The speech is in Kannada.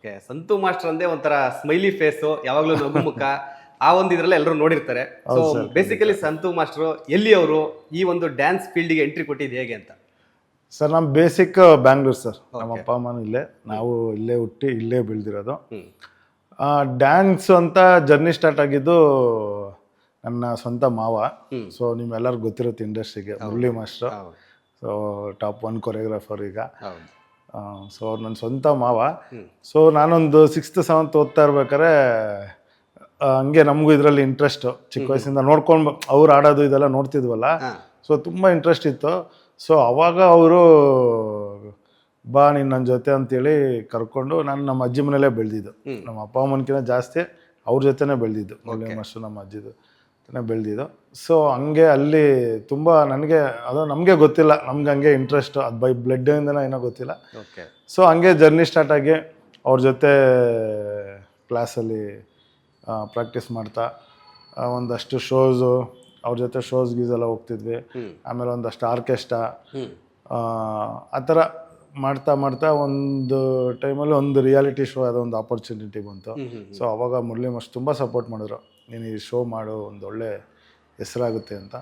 ಓಕೆ, ಸಂತು ಮಾಸ್ಟರ್ ಅಂದೇ ಒಂಥರ ಸ್ಮೈಲಿ ಫೇಸು, ಯಾವಾಗಲೂ ನಗು ಮುಖ. ಆ ಒಂದು ಇದ್ರಲ್ಲಿ ಎಲ್ಲರೂ ನೋಡಿರ್ತಾರೆ. ಸೊ ಬೇಸಿಕಲಿ ಸಂತು ಮಾಸ್ಟರ್ ಎಲ್ಲಿ ಅವರು ಈ ಒಂದು ಡ್ಯಾನ್ಸ್ ಫೀಲ್ಡ್ಗೆ ಎಂಟ್ರಿ ಕೊಟ್ಟಿದ್ದು ಹೇಗೆ ಅಂತ? ಸರ್ ನಮ್ಮ ಬೇಸಿಕ್ ಬ್ಯಾಂಗ್ಳೂರ್ ಸರ್. ನಮ್ಮ ಅಪ್ಪ ಅಮ್ಮನೂ ಇಲ್ಲೇ, ನಾವು ಇಲ್ಲೇ ಹುಟ್ಟಿ ಇಲ್ಲೇ ಬೆಳೆದಿರೋದು. ಡ್ಯಾನ್ಸ್ ಅಂತ ಜರ್ನಿ ಸ್ಟಾರ್ಟ್ ಆಗಿದ್ದು ನನ್ನ ಸ್ವಂತ ಮಾವ. ಸೊ ನಿಮ್ಮೆಲ್ಲರಿಗೂ ಗೊತ್ತಿರುತ್ತೆ ಇಂಡಸ್ಟ್ರಿಗೆ, Murali master. So top 1 choreographer ಈಗ. ಸೊ ಅವ್ರು ನನ್ನ ಸ್ವಂತ ಮಾವ. ಸೊ ನಾನೊಂದು 6th 7th ಓದ್ತಾ ಇರ್ಬೇಕಾದ್ರೆ ಹಂಗೆ ನಮಗೂ ಇದರಲ್ಲಿ ಇಂಟ್ರೆಸ್ಟು. ಚಿಕ್ಕ ವಯಸ್ಸಿಂದ ನೋಡ್ಕೊಂಡು ಅವ್ರು ಆಡೋದು ಇದೆಲ್ಲ ನೋಡ್ತಿದ್ವಲ್ಲ. ಸೊ ತುಂಬ ಇಂಟ್ರೆಸ್ಟ್ ಇತ್ತು. ಸೊ ಅವಾಗ ಅವರು ಬಾ ನೀನು ನನ್ನ ಜೊತೆ ಅಂತೇಳಿ ಕರ್ಕೊಂಡು, ನಾನು ನಮ್ಮ ಅಜ್ಜಿ ಮನೇಲೇ ಬೆಳೆದಿದ್ದು. ನಮ್ಮ ಅಪ್ಪ ಅಮ್ಮನಕಿಂತ ಜಾಸ್ತಿ ಅವ್ರ ಜೊತೆನೇ ಬೆಳೆದಿದ್ದು. ಮುರಳಿ ಮಾಸ್ಟರ್ ನಮ್ಮ ಅಜ್ಜಿದು ಜೊತೆ ಬೆಳೆದಿದ್ದು. ಸೊ ಹಂಗೆ ಅಲ್ಲಿ ತುಂಬ ನನಗೆ ಅದು ನಮಗೆ ಗೊತ್ತಿಲ್ಲ, ನಮ್ಗೆ ಹಂಗೆ ಇಂಟ್ರೆಸ್ಟು, ಅದು ಬೈ ಬ್ಲಡ್ಡಿಂದನೋ ಏನೋ ಗೊತ್ತಿಲ್ಲ. ಸೊ ಹಂಗೆ ಜರ್ನಿ ಸ್ಟಾರ್ಟ್ ಆಗಿ ಅವ್ರ ಜೊತೆ ಕ್ಲಾಸಲ್ಲಿ ಪ್ರಾಕ್ಟೀಸ್ ಮಾಡ್ತಾ ಒಂದಷ್ಟು ಶೋಸು, ಅವ್ರ ಜೊತೆ ಶೋಸ್ ಗೀಸೆಲ್ಲ ಹೋಗ್ತಿದ್ವಿ. ಆಮೇಲೆ ಒಂದಷ್ಟು ಆರ್ಕೆಸ್ಟ್ರಾ ಆ ಥರ ಮಾಡ್ತಾ ಮಾಡ್ತಾ ಒಂದು ಟೈಮಲ್ಲಿ ಒಂದು ರಿಯಾಲಿಟಿ ಶೋ ಅದೊಂದು ಆಪರ್ಚುನಿಟಿ ಬಂತು. ಸೊ ಅವಾಗ ಮುರಳಿ ಮಾಸ್ಟರ್ ತುಂಬ ಸಪೋರ್ಟ್ ಮಾಡಿದ್ರು, ನೀನು ಈ ಶೋ ಮಾಡು, ಒಂದು ಒಳ್ಳೆ ಹೆಸರಾಗುತ್ತೆ ಅಂತ.